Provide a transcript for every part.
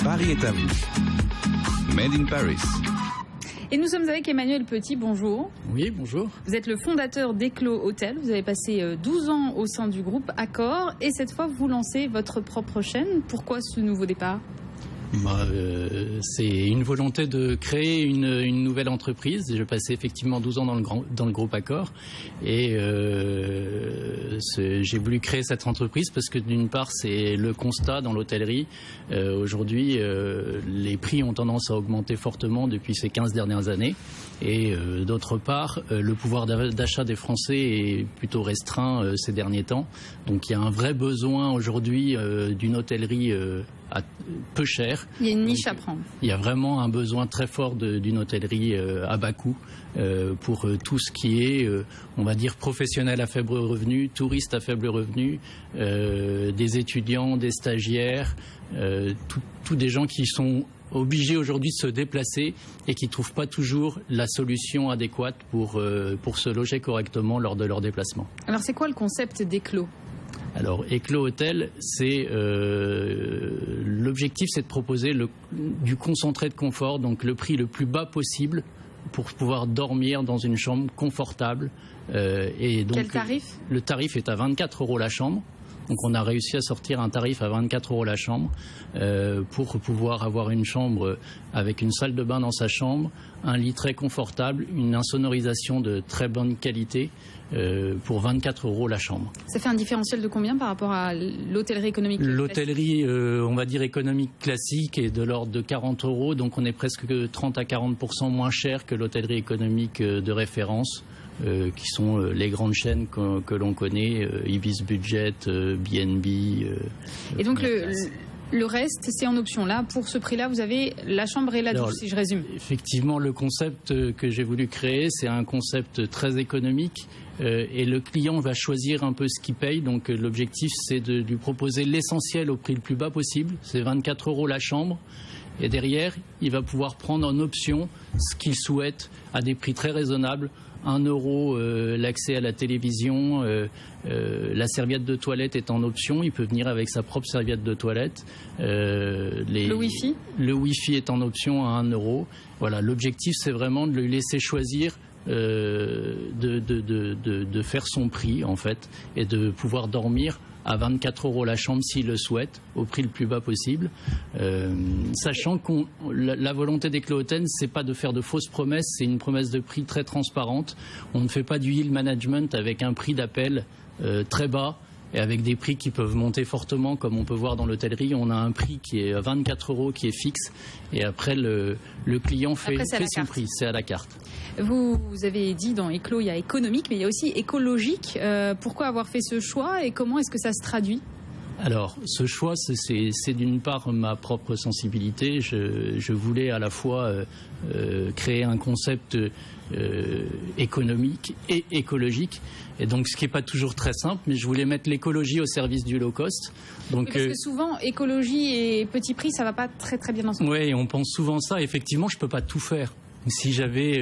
Paris est à vous. Made in Paris. Et nous sommes avec Emmanuel Petit, bonjour. Oui, bonjour. Vous êtes le fondateur d'Eclos Hôtel. Vous avez passé 12 ans au sein du groupe Accor et cette fois vous lancez votre propre chaîne. Pourquoi ce nouveau départ ? C'est une volonté de créer une nouvelle entreprise. J'ai passé effectivement 12 ans dans le groupe Accor et j'ai voulu créer cette entreprise parce que d'une part c'est le constat dans l'hôtellerie. Aujourd'hui les prix ont tendance à augmenter fortement depuis ces 15 dernières années et d'autre part le pouvoir d'achat des Français est plutôt restreint ces derniers temps. Donc il y a un vrai besoin aujourd'hui d'une hôtellerie à peu cher. Il y a une niche à prendre. Il y a vraiment un besoin très fort d'une hôtellerie à bas coût pour tout ce qui est, on va dire, professionnel à faible revenu, touriste à faible revenu, des étudiants, des stagiaires, tous des gens qui sont obligés aujourd'hui de se déplacer et qui ne trouvent pas toujours la solution adéquate pour se loger correctement lors de leur déplacement. Alors c'est quoi le concept d'Eclos ? Alors, Eclos Hôtel, c'est l'objectif, c'est de proposer du concentré de confort, donc le prix le plus bas possible pour pouvoir dormir dans une chambre confortable. Et donc, quel tarif ? Le tarif est à 24 € la chambre. Donc on a réussi à sortir un tarif à 24 € la chambre pour pouvoir avoir une chambre avec une salle de bain dans sa chambre, un lit très confortable, une insonorisation de très bonne qualité pour 24 € la chambre. Ça fait un différentiel de combien par rapport à l'hôtellerie économique classique ? L'hôtellerie, on va dire économique classique, est de l'ordre de 40 €, donc on est presque 30 à 40% moins cher que l'hôtellerie économique de référence. Qui sont les grandes chaînes que l'on connaît, Ibis Budget, B&B. Et donc le reste, c'est en option. Là, pour ce prix-là, vous avez la chambre et la douche, si je résume. Effectivement, le concept que j'ai voulu créer, c'est un concept très économique. Et le client va choisir un peu ce qu'il paye. Donc l'objectif, c'est de lui proposer l'essentiel au prix le plus bas possible. C'est 24 € la chambre. Et derrière, il va pouvoir prendre en option ce qu'il souhaite à des prix très raisonnables. 1 € l'accès à la télévision, la serviette de toilette est en option, il peut venir avec sa propre serviette de toilette. Le Wi-Fi ? Le Wi-Fi est en option à 1 €. Voilà, l'objectif c'est vraiment de lui laisser choisir de faire son prix en fait et de pouvoir dormir à 24 € la chambre s'il le souhaite, au prix le plus bas possible. Sachant que la volonté d'Eclos Hôtel, c'est pas de faire de fausses promesses, c'est une promesse de prix très transparente. On ne fait pas du yield management avec un prix d'appel très bas et avec des prix qui peuvent monter fortement, comme on peut voir dans l'hôtellerie. On a un prix qui est à 24 € qui est fixe et après le client fait son prix, c'est à la carte. Vous avez dit dans Eclos, il y a économique, mais il y a aussi écologique. Pourquoi avoir fait ce choix et comment est-ce que ça se traduit ? Alors, ce choix, c'est d'une part ma propre sensibilité. Je voulais à la fois créer un concept économique et écologique. Et donc, ce qui n'est pas toujours très simple, mais je voulais mettre l'écologie au service du low cost. Donc, parce que souvent, écologie et petit prix, ça ne va pas très très bien ensemble. Oui, on pense souvent ça. Effectivement, je ne peux pas tout faire. Si j'aurais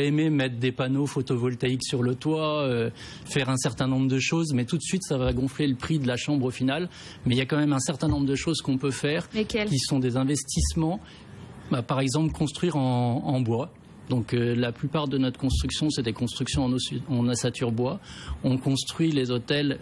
aimé mettre des panneaux photovoltaïques sur le toit, faire un certain nombre de choses, mais tout de suite ça va gonfler le prix de la chambre au final. Mais il y a quand même un certain nombre de choses qu'on peut faire, qui sont des investissements. Par exemple, construire en bois. Donc la plupart de notre construction, c'est des constructions en ossature bois. On construit les hôtels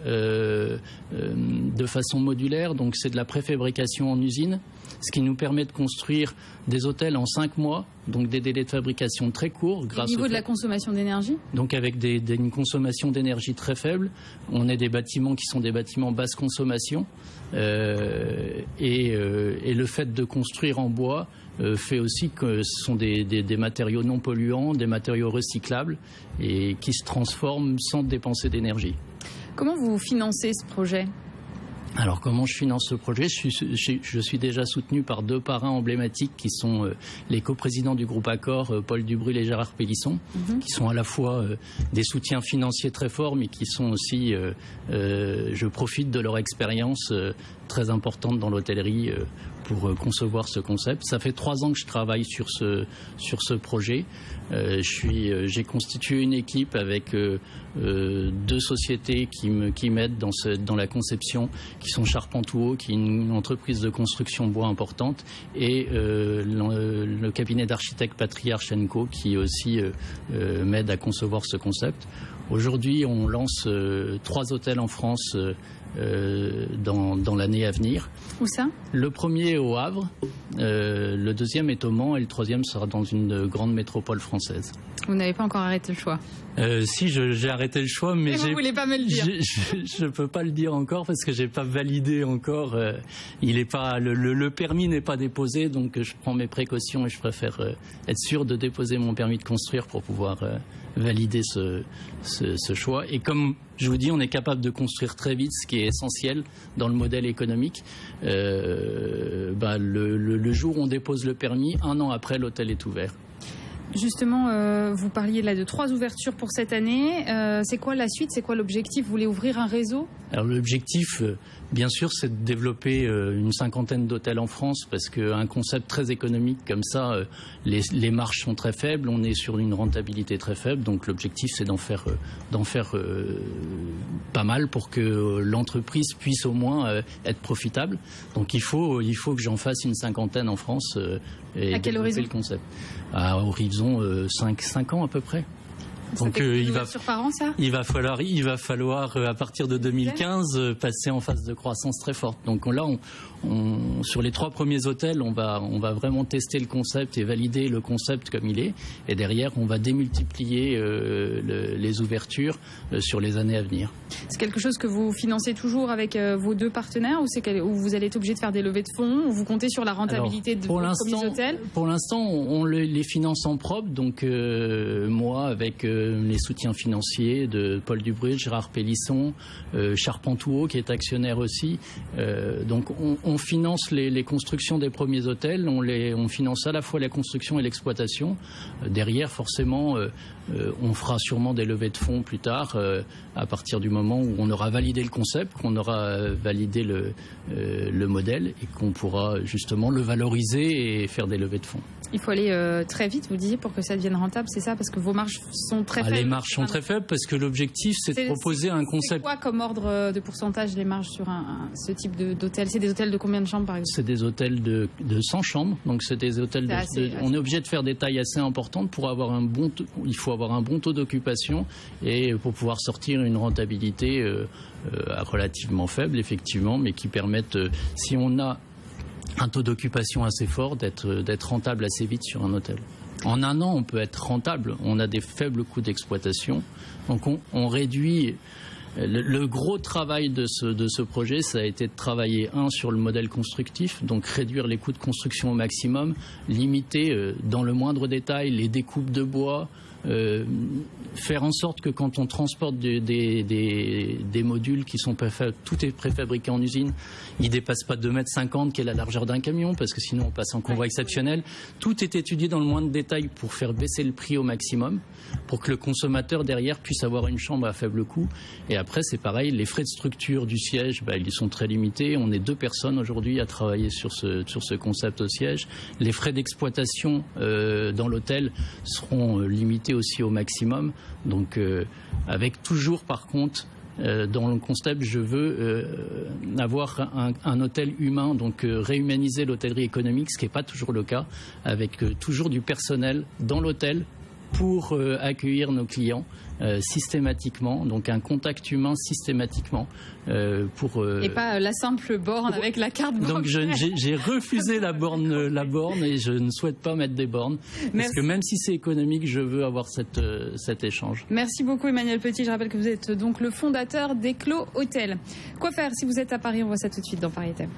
de façon modulaire, donc c'est de la préfabrication en usine, ce qui nous permet de construire des hôtels en 5 mois, donc des délais de fabrication très courts. Au niveau de la consommation d'énergie ? Donc avec une consommation d'énergie très faible. On a des bâtiments qui sont des bâtiments basse consommation. Et le fait de construire en bois fait aussi que ce sont des matériaux non polluants, des matériaux recyclables et qui se transforment sans dépenser d'énergie. Comment vous financez ce projet ? Alors comment je finance ce projet ? Je suis déjà soutenu par 2 parrains emblématiques qui sont les coprésidents du groupe Accor, Paul Dubrul et Gérard Pélisson, qui sont à la fois des soutiens financiers très forts, mais qui sont aussi, je profite de leur expérience très importante dans l'hôtellerie pour concevoir ce concept. Ça fait 3 ans que je travaille sur ce projet. J'ai constitué une équipe avec 2 sociétés qui m'aident dans la conception, qui sont Charpentouot, qui est une entreprise de construction bois importante, et le cabinet d'architectes Patriarche & Co, qui aussi m'aide à concevoir ce concept. Aujourd'hui, on lance 3 hôtels en France dans l'année à venir. Où ça? Le premier est au Havre, le deuxième est au Mans et le troisième sera dans une grande métropole française. Vous n'avez pas encore arrêté le choix? Si, j'ai arrêté le choix, mais vous voulez pas me le dire? Je peux pas le dire encore parce que j'ai pas validé encore. Le permis n'est pas déposé, donc je prends mes précautions et je préfère être sûr de déposer mon permis de construire pour pouvoir valider ce choix. Et comme je vous dis, on est capable de construire très vite, ce qui est essentiel dans le modèle économique. Le jour où on dépose le permis, 1 an après, l'hôtel est ouvert. Justement, vous parliez là de 3 ouvertures pour cette année. C'est quoi la suite? C'est quoi l'objectif? Vous voulez ouvrir un réseau? Alors l'objectif, bien sûr, c'est de développer une 50aine d'hôtels en France, parce qu'un concept très économique comme ça, les marges sont très faibles, on est sur une rentabilité très faible, donc l'objectif c'est d'en faire pas mal pour que l'entreprise puisse au moins être profitable. Donc il faut que j'en fasse une 50aine en France et développer le concept. À horizon 5 ans à peu près. Donc il va falloir à partir de 2015 passer en phase de croissance très forte. Donc là, sur les 3 premiers hôtels, on va vraiment tester le concept et valider le concept comme il est. Et derrière, on va démultiplier les ouvertures sur les années à venir. C'est quelque chose que vous financez toujours avec vos 2 partenaires, ou vous allez être obligé de faire des levées de fonds, ou vous comptez sur la rentabilité de vos premiers hôtels? Pour l'instant, on les finance en propre. Donc moi, avec les soutiens financiers de Paul Dubreuil, Gérard Pélisson, Charpentouot qui est actionnaire aussi. Donc on finance les constructions des premiers hôtels, on finance à la fois la construction et l'exploitation. Derrière, forcément, on fera sûrement des levées de fonds plus tard, à partir du moment où on aura validé le concept, qu'on aura validé le modèle et qu'on pourra justement le valoriser et faire des levées de fonds. Il faut aller très vite, vous disiez, pour que ça devienne rentable, c'est ça? Parce que vos marges sont très faibles. Les marges sont très faibles parce que l'objectif, c'est de proposer un concept. C'est quoi comme ordre de pourcentage les marges sur ce type d'hôtel? C'est des hôtels de combien de chambres, par exemple? C'est des hôtels de 100 chambres. Donc c'est des hôtels on est obligé de faire des tailles assez importantes pour avoir il faut avoir un bon taux d'occupation et pour pouvoir sortir une rentabilité relativement faible, effectivement, mais qui permettent, si on a un taux d'occupation assez fort, d'être rentable assez vite sur un hôtel. En 1 an, on peut être rentable. On a des faibles coûts d'exploitation. Donc on réduit. Le gros travail de ce projet, ça a été de travailler sur le modèle constructif, donc réduire les coûts de construction au maximum, limiter dans le moindre détail les découpes de bois, faire en sorte que quand on transporte des modules qui sont tout est préfabriqué en usine, ils ne dépassent pas 2,50 m qui est la largeur d'un camion, parce que sinon on passe en convoi exceptionnel. Tout est étudié dans le moindre détail pour faire baisser le prix au maximum, pour que le consommateur derrière puisse avoir une chambre à faible coût. Et après c'est pareil, les frais de structure du siège, ils sont très limités. On est 2 personnes aujourd'hui à travailler sur ce concept au siège. Les frais d'exploitation dans l'hôtel seront limités aussi au maximum. Donc avec toujours par contre dans le concept, je veux avoir un hôtel humain, donc réhumaniser l'hôtellerie économique, ce qui n'est pas toujours le cas, avec toujours du personnel dans l'hôtel pour accueillir nos clients systématiquement, donc un contact humain systématiquement et pas la simple borne avec la carte bancaire. Donc j'ai refusé la borne et je ne souhaite pas mettre des bornes. Parce que même si c'est économique, je veux avoir cet échange. Merci beaucoup Emmanuel Petit. Je rappelle que vous êtes donc le fondateur d'Eclos Hôtel. Quoi faire si vous êtes à Paris? On voit ça tout de suite dans Paris Thème.